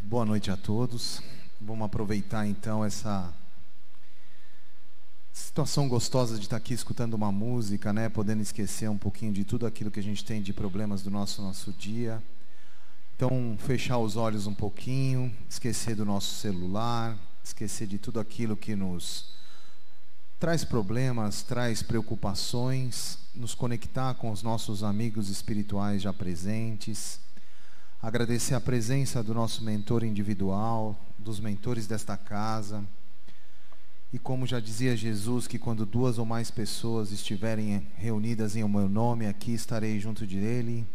Boa noite a todos. Vamos aproveitar então essa situação gostosa de estar aqui escutando uma música, né? Podendo esquecer um pouquinho de tudo aquilo que a gente tem de problemas do nosso dia. Então, fechar os olhos um pouquinho, esquecer do nosso celular, esquecer de tudo aquilo que nos traz problemas, traz preocupações, nos conectar com os nossos amigos espirituais já presentes. Agradecer a presença do nosso mentor individual, dos mentores desta casa. E como já dizia Jesus, que quando 2 ou mais pessoas estiverem reunidas em o meu nome, aqui estarei junto dele.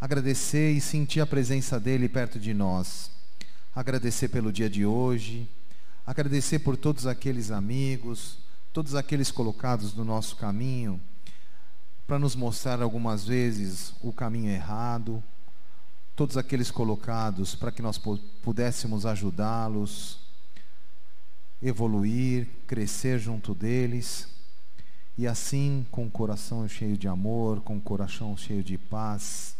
Agradecer e sentir a presença dele perto de nós. Agradecer pelo dia de hoje. Agradecer por todos aqueles amigos, todos aqueles colocados no nosso caminho, para nos mostrar algumas vezes o caminho errado. Todos aqueles colocados para que nós pudéssemos ajudá-los, evoluir, crescer junto deles, e assim, com o coração cheio de amor, com o coração cheio de paz,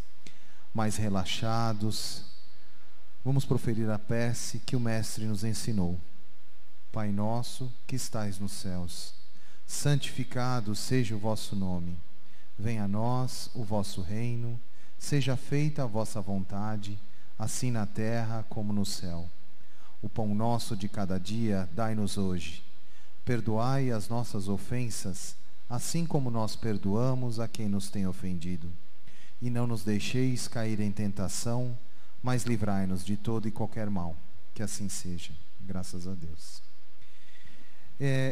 mais relaxados, vamos proferir a prece que o Mestre nos ensinou. Pai nosso que estais nos céus, santificado seja o vosso nome. Venha a nós o vosso reino. Seja feita a vossa vontade, assim na terra como no céu. O pão nosso de cada dia dai-nos hoje. Perdoai as nossas ofensas, assim como nós perdoamos a quem nos tem ofendido. E não nos deixeis cair em tentação, mas livrai-nos de todo e qualquer mal. Que assim seja. Graças a Deus.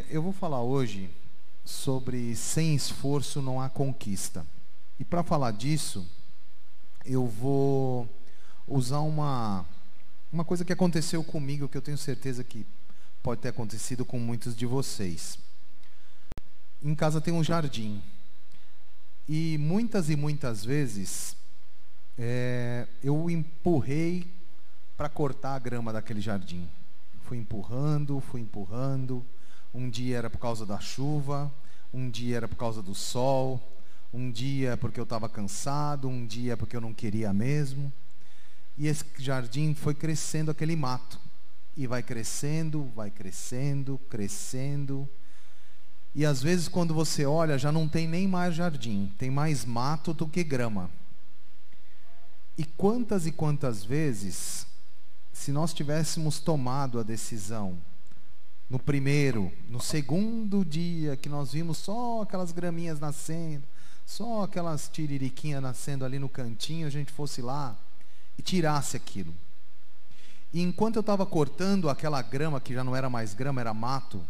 Eu vou falar hoje sobre sem esforço não há conquista. E para falar disso, eu vou usar uma coisa que aconteceu comigo, que eu tenho certeza que pode ter acontecido com muitos de vocês. Em casa tem um jardim. E muitas vezes eu empurrei para cortar a grama daquele jardim. Fui empurrando. Um dia era por causa da chuva, um dia era por causa do sol, um dia porque eu estava cansado, um dia porque eu não queria mesmo. E esse jardim foi crescendo, aquele mato. E vai crescendo. E às vezes quando você olha, já não tem nem mais jardim, tem mais mato do que grama. E quantas vezes, se nós tivéssemos tomado a decisão, no primeiro, no segundo dia, que nós vimos só aquelas graminhas nascendo, só aquelas tiririquinhas nascendo ali no cantinho, a gente fosse lá e tirasse aquilo. E enquanto eu estava cortando aquela grama, que já não era mais grama, era mato,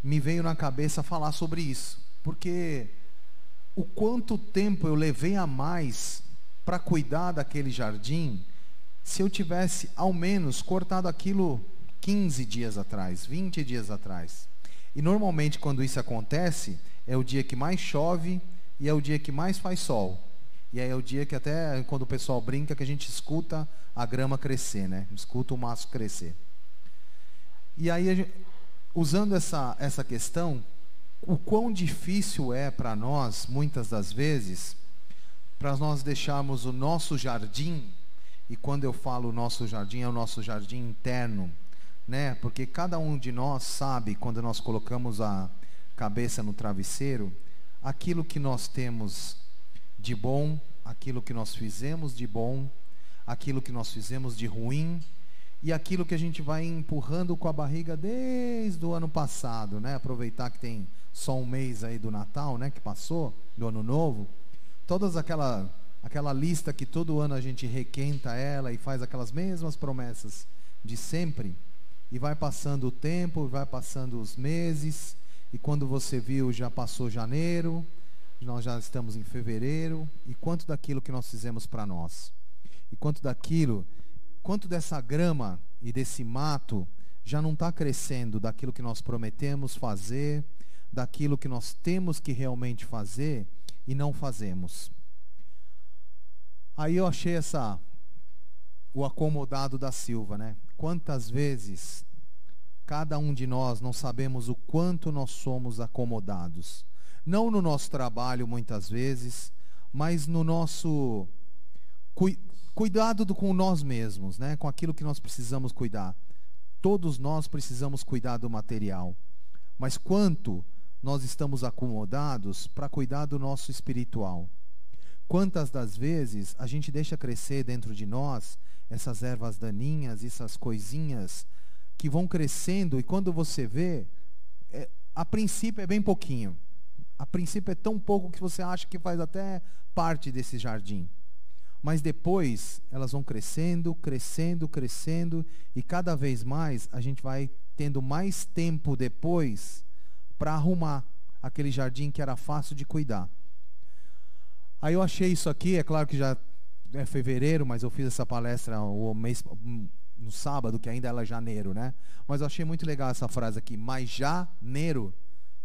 me veio na cabeça falar sobre isso. Porque o quanto tempo eu levei a mais para cuidar daquele jardim, se eu tivesse ao menos cortado aquilo 15 dias atrás, 20 dias atrás. E normalmente quando isso acontece, é o dia que mais chove e é o dia que mais faz sol. E aí é o dia que até quando o pessoal brinca que a gente escuta a grama crescer, né? Escuta o maço crescer. E aí, usando essa questão, o quão difícil é para nós, muitas das vezes, para nós deixarmos o nosso jardim, e quando eu falo nosso jardim, é o nosso jardim interno, né? Porque cada um de nós sabe, quando nós colocamos a cabeça no travesseiro, aquilo que nós temos de bom, aquilo que nós fizemos de bom, aquilo que nós fizemos de ruim, e aquilo que a gente vai empurrando com a barriga desde o ano passado, né? Aproveitar que tem só um mês aí do Natal, né? Que passou, do Ano Novo, todas aquela lista que todo ano a gente requenta ela e faz aquelas mesmas promessas de sempre, e vai passando o tempo, vai passando os meses, e quando você viu já passou janeiro, nós já estamos em fevereiro, e quanto daquilo que nós fizemos para nós? E quanto dessa grama e desse mato já não está crescendo daquilo que nós prometemos fazer, daquilo que nós temos que realmente fazer e não fazemos. Aí eu achei o acomodado da Silva, né? Quantas vezes cada um de nós não sabemos o quanto nós somos acomodados. Não no nosso trabalho muitas vezes, mas no nosso Cuidado com nós mesmos, né? Com aquilo que nós precisamos cuidar. Todos nós precisamos cuidar do material. Mas quanto nós estamos acomodados para cuidar do nosso espiritual? Quantas das vezes a gente deixa crescer dentro de nós essas ervas daninhas, essas coisinhas que vão crescendo, e quando você vê, a princípio é bem pouquinho. A princípio é tão pouco que você acha que faz até parte desse jardim. Mas depois elas vão crescendo, crescendo, crescendo, e cada vez mais a gente vai tendo mais tempo depois para arrumar aquele jardim que era fácil de cuidar. Aí eu achei isso aqui, é claro que já é fevereiro, mas eu fiz essa palestra no sábado, que ainda é janeiro, né? Mas eu achei muito legal essa frase aqui, mas janeiro,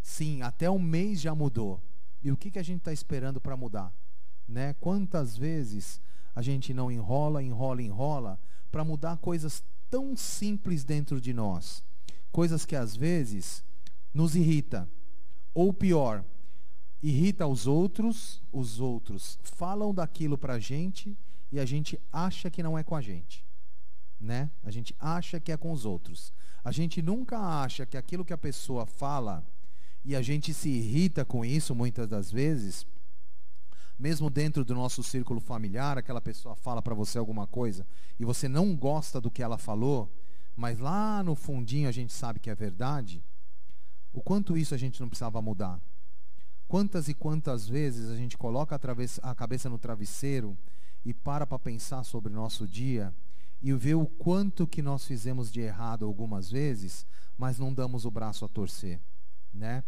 sim, até o mês já mudou. E o que a gente está esperando para mudar? Né? Quantas vezes a gente não enrola para mudar coisas tão simples dentro de nós? Coisas que às vezes nos irrita. Ou pior, irrita os outros falam daquilo para a gente e a gente acha que não é com a gente. Né? A gente acha que é com os outros. A gente nunca acha que aquilo que a pessoa fala, e a gente se irrita com isso muitas das vezes, mesmo dentro do nosso círculo familiar, aquela pessoa fala para você alguma coisa e você não gosta do que ela falou, mas lá no fundinho a gente sabe que é verdade. O quanto isso a gente não precisava mudar? Quantas e quantas vezes a gente coloca a cabeça no travesseiro e para pensar sobre o nosso dia e vê o quanto que nós fizemos de errado algumas vezes, mas não damos o braço a torcer, né?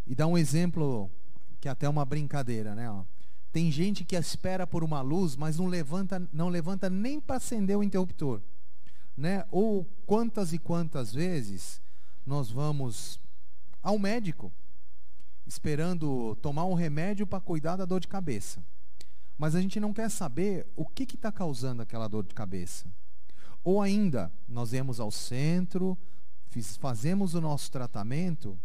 E dá um exemplo que é até uma brincadeira, né? Tem gente que espera por uma luz, mas não levanta nem para acender o interruptor, né? Ou quantas e quantas vezes nós vamos ao médico esperando tomar um remédio para cuidar da dor de cabeça, mas a gente não quer saber o que está causando aquela dor de cabeça. Ou ainda, nós vamos ao centro, fazemos o nosso tratamento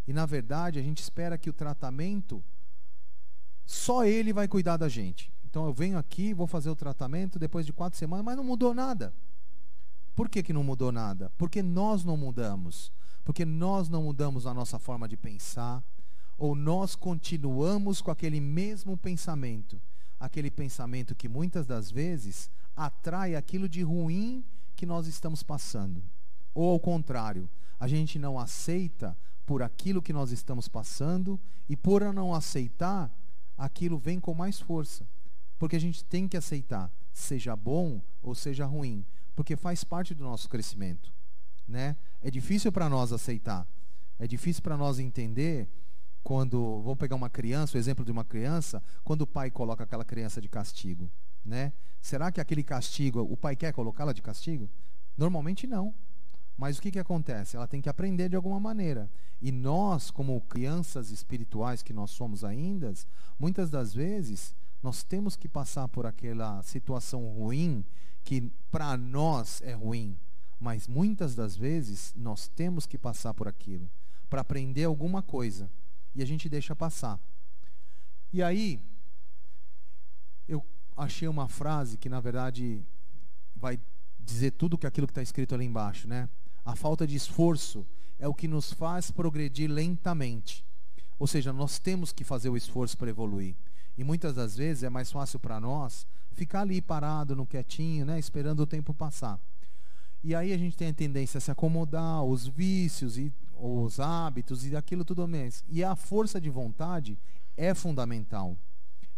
e na verdade a gente espera que o tratamento, só ele vai cuidar da gente. Então eu venho aqui, vou fazer o tratamento depois de 4 semanas, mas não mudou nada. Por que não mudou nada? Porque nós não mudamos. Porque nós não mudamos a nossa forma de pensar, ou nós continuamos com aquele mesmo pensamento. Aquele pensamento que muitas das vezes atrai aquilo de ruim que nós estamos passando. Ou ao contrário, a gente não aceita por aquilo que nós estamos passando, e por não aceitar, aquilo vem com mais força. Porque a gente tem que aceitar, seja bom ou seja ruim, porque faz parte do nosso crescimento, né? É difícil para nós aceitar, é difícil para nós entender quando, vamos pegar uma criança, o exemplo de uma criança, quando o pai coloca aquela criança de castigo, né? Será que aquele castigo, o pai quer colocá-la de castigo? Normalmente não. Mas o que acontece? Ela tem que aprender de alguma maneira. E nós, como crianças espirituais que nós somos ainda, muitas das vezes, nós temos que passar por aquela situação ruim, que para nós é ruim. Mas muitas das vezes, nós temos que passar por aquilo, para aprender alguma coisa. E a gente deixa passar. E aí, eu achei uma frase que, na verdade, vai dizer tudo aquilo que está escrito ali embaixo, né? A falta de esforço é o que nos faz progredir lentamente. Ou seja, nós temos que fazer o esforço para evoluir. E muitas das vezes é mais fácil para nós ficar ali parado, no quietinho, né, esperando o tempo passar. E aí a gente tem a tendência a se acomodar, os vícios e os hábitos e aquilo tudo mesmo. E a força de vontade é fundamental.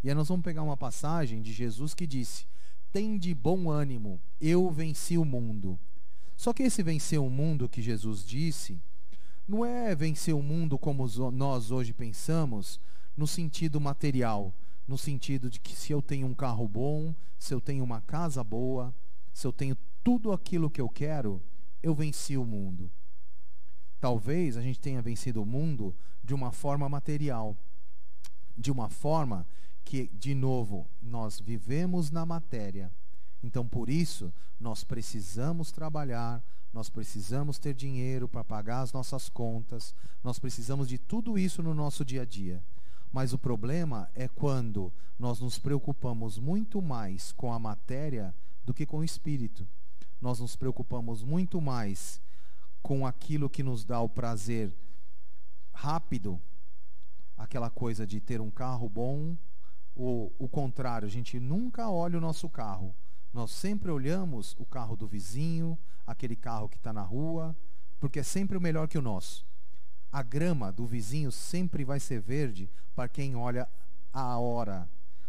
E aí nós vamos pegar uma passagem de Jesus que disse: "Tende bom ânimo, eu venci o mundo." Só que esse vencer o mundo que Jesus disse, não é vencer o mundo como nós hoje pensamos, no sentido material, no sentido de que se eu tenho um carro bom, se eu tenho uma casa boa, se eu tenho tudo aquilo que eu quero, eu venci o mundo. Talvez a gente tenha vencido o mundo de uma forma material, de uma forma que, de novo, nós vivemos na matéria. Então, por isso, nós precisamos trabalhar, nós precisamos ter dinheiro para pagar as nossas contas, nós precisamos de tudo isso no nosso dia a dia. Mas o problema é quando nós nos preocupamos muito mais com a matéria do que com o espírito. Nós nos preocupamos muito mais com aquilo que nos dá o prazer rápido, aquela coisa de ter um carro bom, ou o contrário, a gente nunca olha o nosso carro. Nós sempre olhamos o carro do vizinho, aquele carro que está na rua, porque é sempre o melhor que o nosso. A grama do vizinho sempre vai ser verde para quem olha a hora.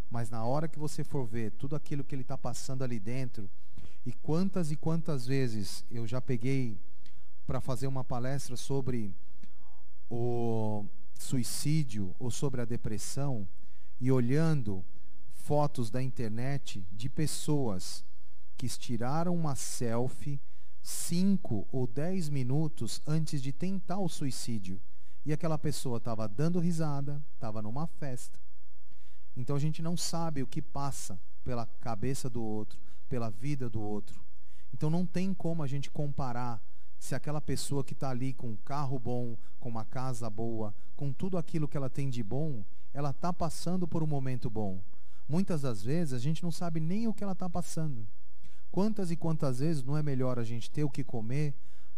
Mas na hora que você for ver tudo aquilo que ele está passando ali dentro, e quantas vezes eu já peguei para fazer uma palestra sobre o suicídio ou sobre a depressão, e olhando fotos da internet de pessoas que tiraram uma selfie 5 ou 10 minutos antes de tentar o suicídio. E aquela pessoa estava dando risada, estava numa festa. Então a gente não sabe o que passa pela cabeça do outro, pela vida do outro. Então não tem como a gente comparar se aquela pessoa que está ali com um carro bom, com uma casa boa, com tudo aquilo que ela tem de bom, ela está passando por um momento bom. Muitas das vezes a gente não sabe nem o que ela está passando. Quantas e quantas vezes não é melhor a gente ter o que comer,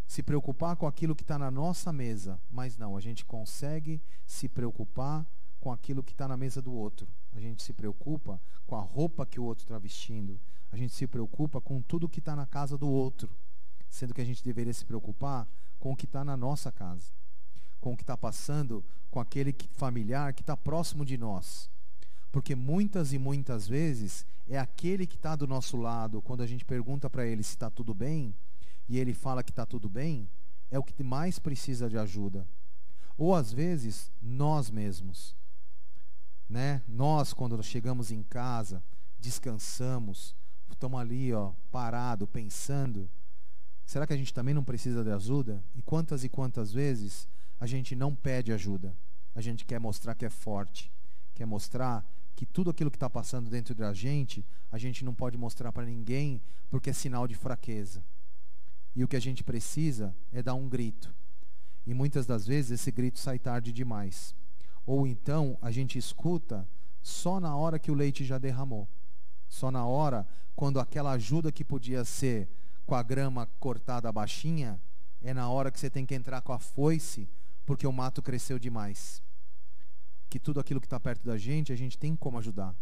se preocupar com aquilo que está na nossa mesa, mas não, a gente consegue se preocupar com aquilo que está na mesa do outro. A gente se preocupa com a roupa que o outro está vestindo. A gente se preocupa com tudo que está na casa do outro, sendo que a gente deveria se preocupar com o que está na nossa casa, com o que está passando com aquele familiar que está próximo de nós. Porque muitas e muitas vezes é aquele que está do nosso lado, quando a gente pergunta para ele se está tudo bem, e ele fala que está tudo bem, é o que mais precisa de ajuda. Ou às vezes, nós mesmos. Né? Nós, quando chegamos em casa, descansamos, estamos ali, parado, pensando, será que a gente também não precisa de ajuda? E quantas vezes a gente não pede ajuda? A gente quer mostrar que é forte, quer mostrar que tudo aquilo que está passando dentro da gente, a gente não pode mostrar para ninguém, porque é sinal de fraqueza. E o que a gente precisa é dar um grito. E muitas das vezes esse grito sai tarde demais. Ou então a gente escuta só na hora que o leite já derramou. Só na hora, quando aquela ajuda que podia ser com a grama cortada baixinha, é na hora que você tem que entrar com a foice, porque o mato cresceu demais. Que tudo aquilo que está perto da gente, a gente tem como ajudar.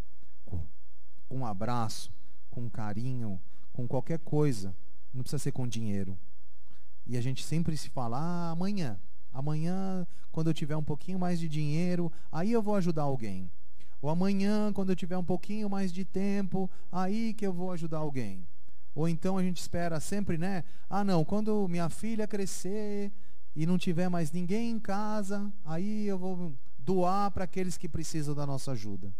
Com um abraço, com um carinho, com qualquer coisa. Não precisa ser com dinheiro. E a gente sempre se fala, amanhã, quando eu tiver um pouquinho mais de dinheiro, aí eu vou ajudar alguém. Ou amanhã, quando eu tiver um pouquinho mais de tempo, aí que eu vou ajudar alguém. Ou então a gente espera sempre, né? Não, quando minha filha crescer e não tiver mais ninguém em casa, aí eu vou doar para aqueles que precisam da nossa ajuda.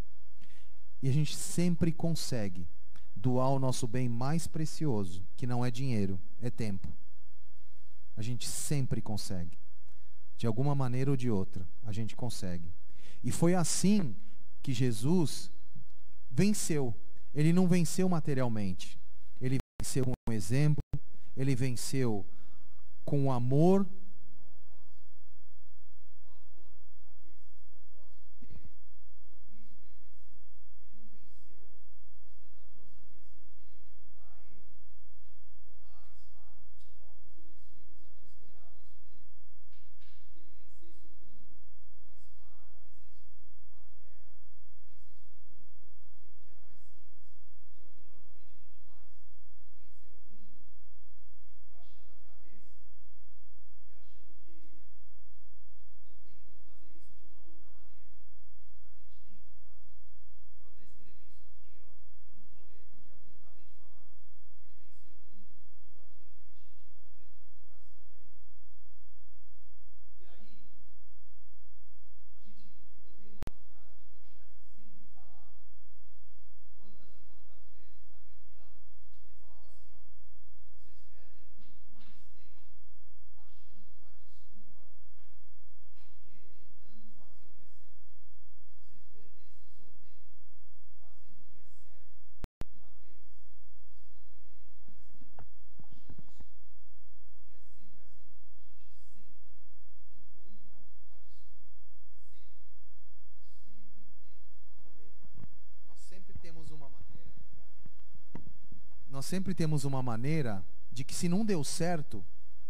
E a gente sempre consegue doar o nosso bem mais precioso, que não é dinheiro, é tempo. A gente sempre consegue. De alguma maneira ou de outra, a gente consegue. E foi assim que Jesus venceu. Ele não venceu materialmente. Ele venceu com um exemplo, ele venceu com o amor. nós sempre temos uma maneira de que se não deu certo,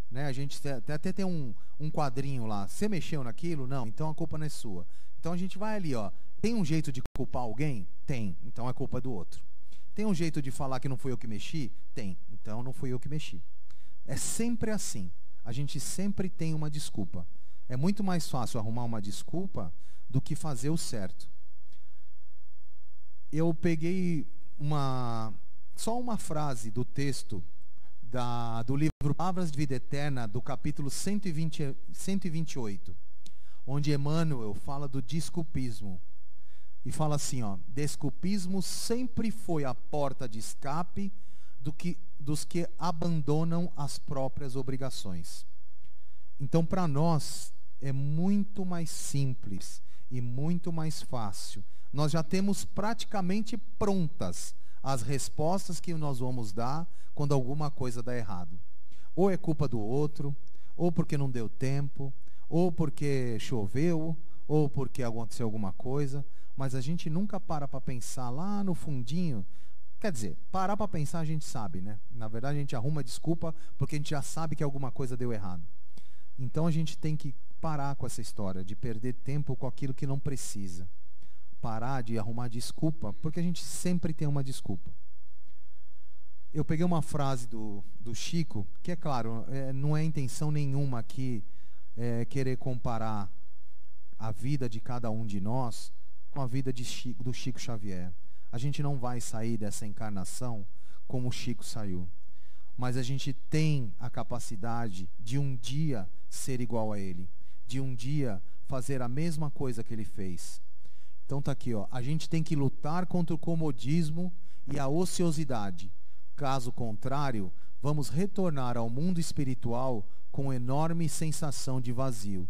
né, a gente até tem um quadrinho lá, você mexeu naquilo? Não, então a culpa não é sua. Então a gente vai ali, ó, tem um jeito de culpar alguém? Tem, então a culpa é do outro. Tem um jeito de falar que não fui eu que mexi? Tem, então não fui eu que mexi. É sempre assim, a gente sempre tem uma desculpa. É muito mais fácil arrumar uma desculpa do que fazer o certo. Eu peguei só uma frase do texto do livro Palavras de Vida Eterna, do capítulo 128, onde Emmanuel fala do desculpismo. E fala assim, ó: desculpismo sempre foi a porta de escape dos que abandonam as próprias obrigações. Então, para nós, é muito mais simples e muito mais fácil. Nós já temos praticamente prontas as respostas que nós vamos dar quando alguma coisa dá errado. Ou é culpa do outro, ou porque não deu tempo, ou porque choveu, ou porque aconteceu alguma coisa. Mas a gente nunca para pensar lá no fundinho. Quer dizer, parar para pensar a gente sabe, né? Na verdade a gente arruma desculpa porque a gente já sabe que alguma coisa deu errado. Então a gente tem que parar com essa história de perder tempo com aquilo que não precisa. Parar de arrumar desculpa, porque a gente sempre tem uma desculpa. Eu peguei uma frase do Chico, que é claro, não é intenção nenhuma aqui querer comparar a vida de cada um de nós com a vida do Chico Xavier. A gente não vai sair dessa encarnação como o Chico saiu. Mas a gente tem a capacidade de um dia ser igual a ele. De um dia fazer a mesma coisa que ele fez. Então tá aqui, ó. A gente tem que lutar contra o comodismo e a ociosidade. Caso contrário, vamos retornar ao mundo espiritual com enorme sensação de vazio.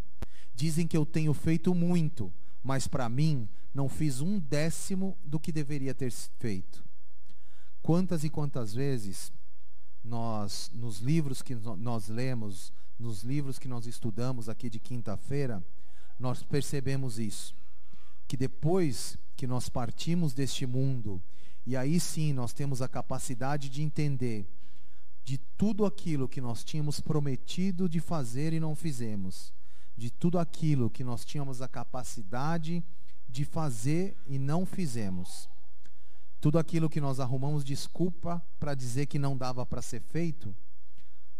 Dizem que eu tenho feito muito, mas para mim não fiz 1/10 do que deveria ter feito. Quantas e quantas vezes nós, nos livros que nós lemos, nos livros que nós estudamos aqui de quinta-feira, nós percebemos isso. Que depois que nós partimos deste mundo, e aí sim nós temos a capacidade de entender de tudo aquilo que nós tínhamos prometido de fazer e não fizemos, de tudo aquilo que nós tínhamos a capacidade de fazer e não fizemos, tudo aquilo que nós arrumamos desculpa para dizer que não dava para ser feito.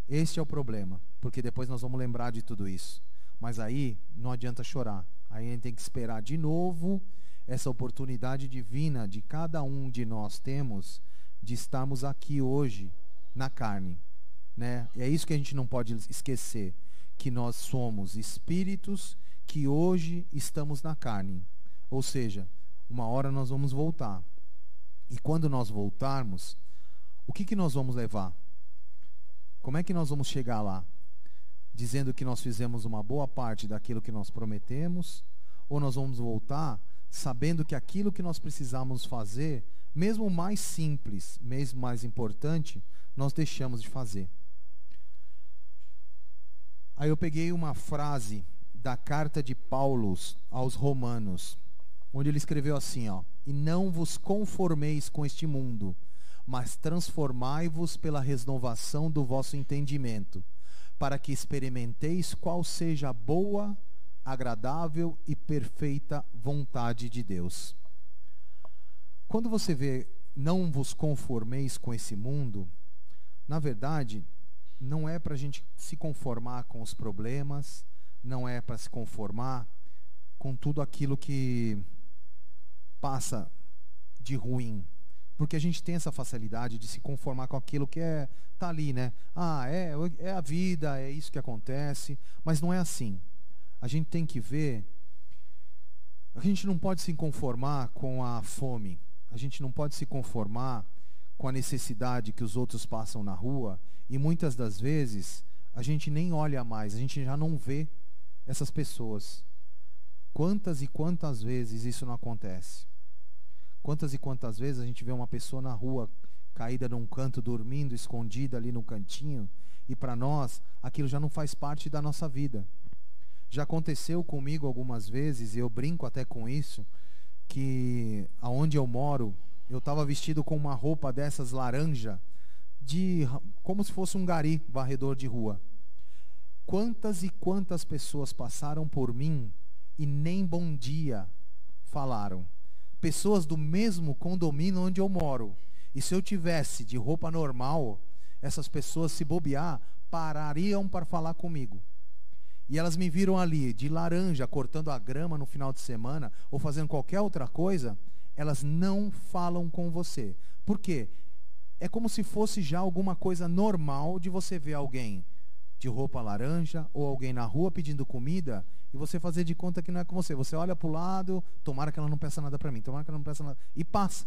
Este é o problema, porque depois nós vamos lembrar de tudo isso. Mas aí não adianta chorar. Aí a gente tem que esperar de novo essa oportunidade divina de cada um de nós temos de estarmos aqui hoje na carne, né? E é isso que a gente não pode esquecer, que nós somos espíritos que hoje estamos na carne. Ou seja, uma hora nós vamos voltar. E quando nós voltarmos, o que nós vamos levar? Como é que nós vamos chegar lá? Dizendo que nós fizemos uma boa parte daquilo que nós prometemos? Ou nós vamos voltar sabendo que aquilo que nós precisamos fazer, mesmo o mais simples, mesmo mais importante, nós deixamos de fazer? Aí eu peguei uma frase da carta de Paulo aos Romanos, onde ele escreveu assim, ó: e não vos conformeis com este mundo, mas transformai-vos pela renovação do vosso entendimento, para que experimenteis qual seja a boa, agradável e perfeita vontade de Deus. Quando você vê não vos conformeis com esse mundo, na verdade, não é para a gente se conformar com os problemas, não é para se conformar com tudo aquilo que passa de ruim. Porque a gente tem essa facilidade de se conformar com aquilo que tá ali, né? É a vida, é isso que acontece. Mas não é assim. A gente tem que ver. A gente não pode se conformar com a fome. A gente não pode se conformar com a necessidade que os outros passam na rua. E muitas das vezes a gente nem olha mais, a gente já não vê essas pessoas. Quantas e quantas vezes isso não acontece? Quantas e quantas vezes a gente vê uma pessoa na rua caída num canto, dormindo, escondida ali no cantinho, e para nós aquilo já não faz parte da nossa vida. Já aconteceu comigo algumas vezes, e eu brinco até com isso, que aonde eu moro, eu estava vestido com uma roupa dessas laranja, como se fosse um gari, varredor de rua. Quantas e quantas pessoas passaram por mim e nem bom dia falaram. Pessoas do mesmo condomínio onde eu moro. E se eu tivesse de roupa normal, essas pessoas, se bobear, parariam para falar comigo. E elas me viram ali, de laranja, cortando a grama no final de semana, ou fazendo qualquer outra coisa, elas não falam com você. Por quê? É como se fosse já alguma coisa normal de você ver alguém de roupa laranja, ou alguém na rua pedindo comida, e você fazer de conta que não é com você. Você olha para o lado, tomara que ela não peça nada para mim, tomara que ela não peça nada, e passa.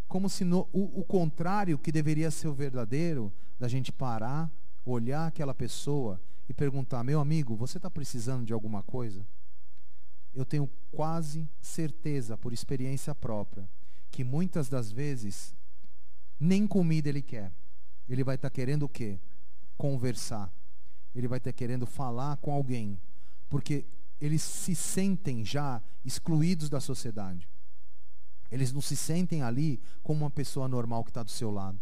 Como se o contrário, que deveria ser o verdadeiro, da gente parar, olhar aquela pessoa e perguntar: meu amigo, você está precisando de alguma coisa? Eu tenho quase certeza, por experiência própria, que muitas das vezes nem comida ele quer. Ele vai estar querendo o quê? Conversar. Ele vai estar querendo falar com alguém, porque eles se sentem já excluídos da sociedade. Eles não se sentem ali como uma pessoa normal que está do seu lado.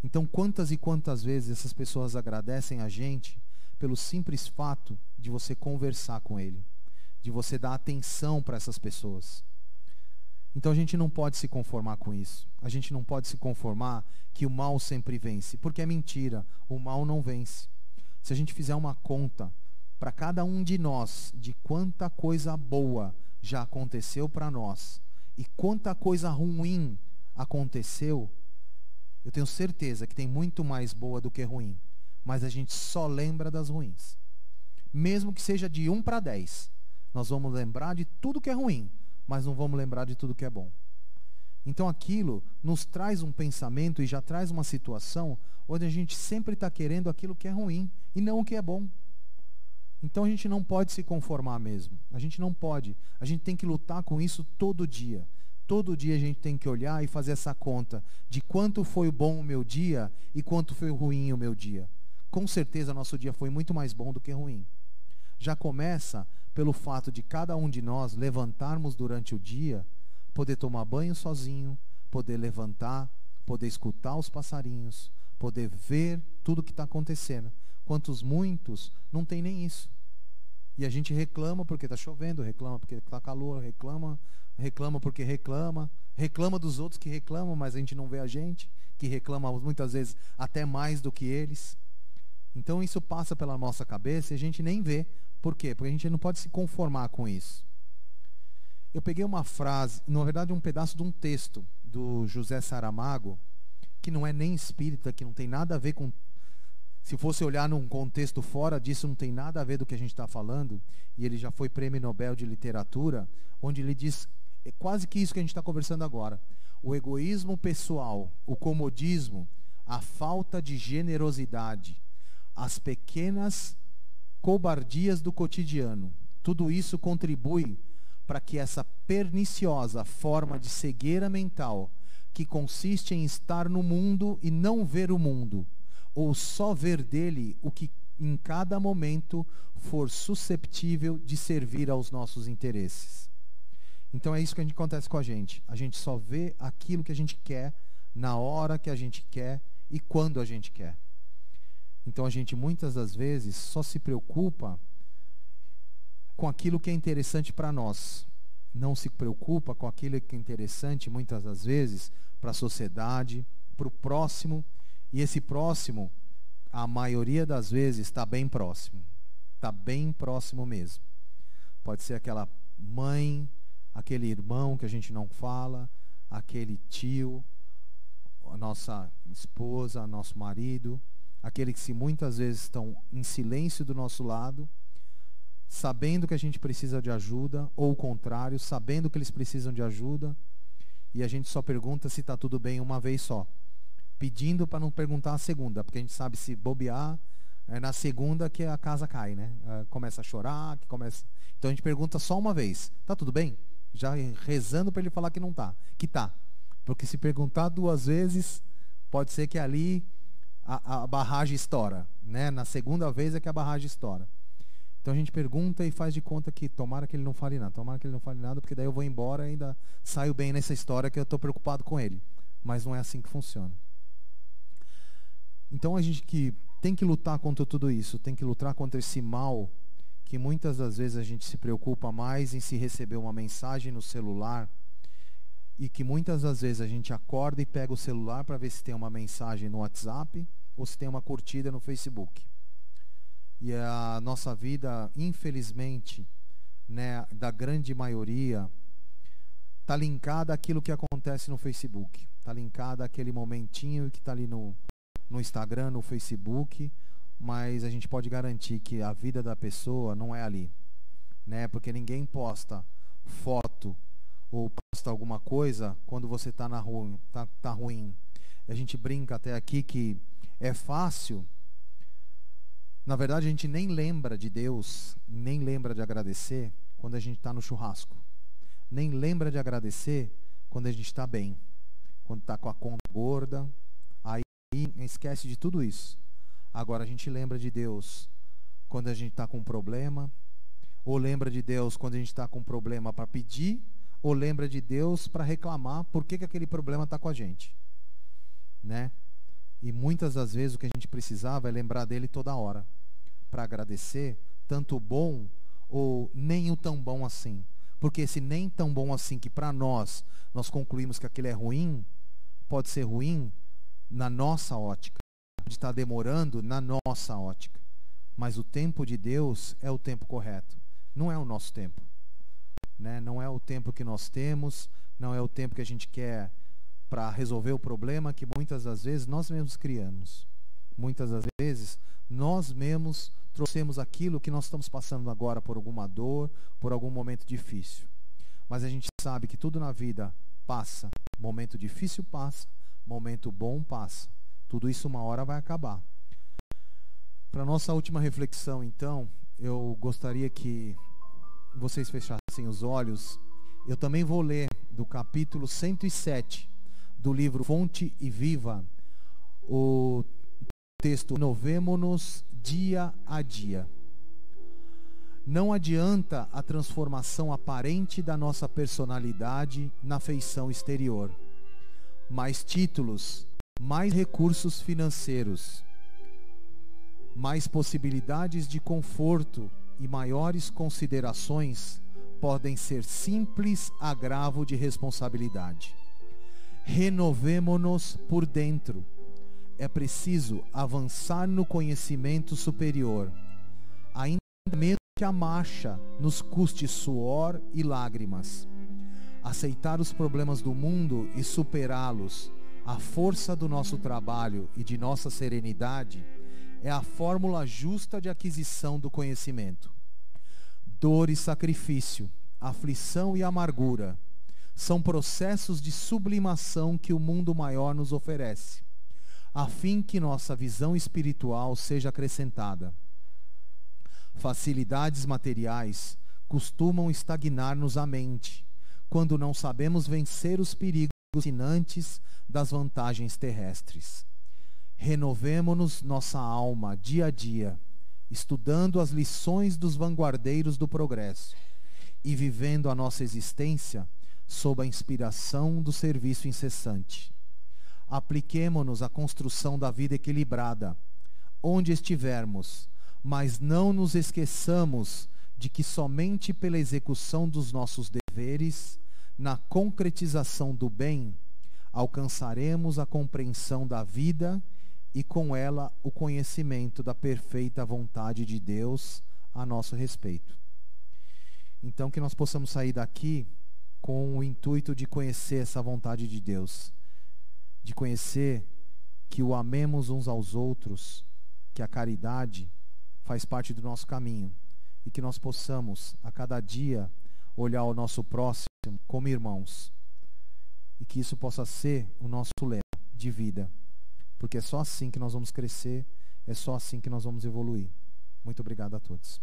Então, quantas e quantas vezes essas pessoas agradecem a gente pelo simples fato de você conversar com ele, de você dar atenção para essas pessoas. Então a gente não pode se conformar com isso. A gente não pode se conformar que o mal sempre vence, porque é mentira, o mal não vence. Se a gente fizer uma conta para cada um de nós de quanta coisa boa já aconteceu para nós e quanta coisa ruim aconteceu, eu tenho certeza que tem muito mais boa do que ruim, mas a gente só lembra das ruins. Mesmo que seja de 1 para 10, nós vamos lembrar de tudo que é ruim, mas não vamos lembrar de tudo que é bom. Então aquilo nos traz um pensamento e já traz uma situação onde a gente sempre está querendo aquilo que é ruim e não o que é bom. Então a gente não pode se conformar mesmo. A gente não pode. A gente tem que lutar com isso todo dia. Todo dia a gente tem que olhar e fazer essa conta de quanto foi bom o meu dia e quanto foi ruim o meu dia. Com certeza nosso dia foi muito mais bom do que ruim. Já começa pelo fato de cada um de nós levantarmos durante o dia, poder tomar banho sozinho, poder levantar, poder escutar os passarinhos, poder ver tudo o que está acontecendo. Muitos não tem nem isso. E a gente reclama porque está chovendo, reclama porque está calor, reclama porque reclama dos outros que reclamam, mas a gente não vê a gente, que reclama muitas vezes até mais do que eles. Então isso passa pela nossa cabeça e a gente nem vê. Por quê? Porque a gente não pode se conformar com isso. Eu peguei uma frase, na verdade um pedaço de um texto do José Saramago, que não é nem espírita, que não tem nada a ver com... Se fosse olhar num contexto fora disso, não tem nada a ver do que a gente está falando, e ele já foi prêmio Nobel de Literatura, onde ele diz, é quase que isso que a gente está conversando agora: o egoísmo pessoal, o comodismo, a falta de generosidade, as pequenas cobardias do cotidiano, tudo isso contribui para que essa perniciosa forma de cegueira mental, que consiste em estar no mundo e não ver o mundo, ou só ver dele o que em cada momento for susceptível de servir aos nossos interesses. Então é isso que acontece com a gente. A gente só vê aquilo que a gente quer, na hora que a gente quer e quando a gente quer. Então a gente muitas das vezes só se preocupa com aquilo que é interessante para nós. Não se preocupa com aquilo que é interessante muitas das vezes para a sociedade, para o próximo. E esse próximo, a maioria das vezes, está bem próximo. Está bem próximo mesmo. Pode ser aquela mãe, aquele irmão que a gente não fala, aquele tio, a nossa esposa, nosso marido, aquele que se muitas vezes estão em silêncio do nosso lado, sabendo que a gente precisa de ajuda, ou o contrário, sabendo que eles precisam de ajuda, e a gente só pergunta se está tudo bem uma vez só, pedindo para não perguntar a segunda, porque a gente sabe, se bobear, é na segunda que a casa cai, né? Começa a chorar, então a gente pergunta só uma vez: está tudo bem? Já rezando para ele falar que não está, que está. Porque se perguntar 2 vezes, pode ser que ali a barragem estoura, né? Na segunda vez é que a barragem estoura. Então a gente pergunta e faz de conta que tomara que ele não fale nada, tomara que ele não fale nada, porque daí eu vou embora e ainda saio bem nessa história que eu estou preocupado com ele. Mas não é assim que funciona. Então a gente que tem que lutar contra tudo isso, tem que lutar contra esse mal que muitas das vezes a gente se preocupa mais em se receber uma mensagem no celular, e que muitas das vezes a gente acorda e pega o celular para ver se tem uma mensagem no WhatsApp ou se tem uma curtida no Facebook. E a nossa vida, infelizmente, né, da grande maioria, está linkada àquilo que acontece no Facebook. Está linkada àquele momentinho que está ali no Instagram, no Facebook, mas a gente pode garantir que a vida da pessoa não é ali, né? Porque ninguém posta foto ou posta alguma coisa quando você está tá ruim. A gente brinca até aqui que é fácil. Na verdade, a gente nem lembra de Deus, nem lembra de agradecer quando a gente está no churrasco. Nem lembra de agradecer quando a gente está bem. Quando está com a conta gorda, aí esquece de tudo isso. Agora a gente lembra de Deus quando a gente está com um problema, ou lembra de Deus quando a gente está com um problema para pedir, ou lembra de Deus para reclamar por que aquele problema está com a gente, né? E muitas das vezes o que a gente precisava é lembrar dele toda hora, para agradecer, tanto o bom ou nem o tão bom assim. Porque esse nem tão bom assim, que para nós concluímos que aquilo é ruim, pode ser ruim na nossa ótica, pode estar demorando na nossa ótica. Mas o tempo de Deus é o tempo correto, não é o nosso tempo, né? Não é o tempo que nós temos, não é o tempo que a gente quer para resolver o problema que muitas das vezes nós mesmos criamos. Muitas das vezes nós mesmos trouxemos aquilo que nós estamos passando agora por alguma dor, por algum momento difícil. Mas a gente sabe que tudo na vida passa. Momento difícil passa, momento bom passa. Tudo isso uma hora vai acabar. Para nossa última reflexão, então, eu gostaria que vocês fechassem os olhos. Eu também vou ler do capítulo 107 do livro Fonte e Viva, o texto: renovemo-nos dia a dia. Não adianta a transformação aparente da nossa personalidade na feição exterior. Mais títulos, mais recursos financeiros, mais possibilidades de conforto e maiores considerações podem ser simples agravo de responsabilidade. Renovemo-nos por dentro. É preciso avançar no conhecimento superior, ainda mesmo que a marcha nos custe suor e lágrimas. Aceitar os problemas do mundo e superá-los, a força do nosso trabalho e de nossa serenidade, é a fórmula justa de aquisição do conhecimento. Dor e sacrifício, aflição e amargura são processos de sublimação que o mundo maior nos oferece, a fim que nossa visão espiritual seja acrescentada. Facilidades materiais costumam estagnar-nos a mente, quando não sabemos vencer os perigos fascinantes das vantagens terrestres. Renovemo-nos nossa alma dia a dia, estudando as lições dos vanguardeiros do progresso e vivendo a nossa existência sob a inspiração do serviço incessante. Apliquemo-nos à construção da vida equilibrada, onde estivermos, mas não nos esqueçamos de que somente pela execução dos nossos deveres, na concretização do bem, alcançaremos a compreensão da vida e com ela o conhecimento da perfeita vontade de Deus a nosso respeito. Então que nós possamos sair daqui com o intuito de conhecer essa vontade de Deus, de conhecer que o amemos uns aos outros, que a caridade faz parte do nosso caminho e que nós possamos a cada dia olhar o nosso próximo como irmãos e que isso possa ser o nosso lema de vida, porque é só assim que nós vamos crescer, é só assim que nós vamos evoluir. Muito obrigado a todos.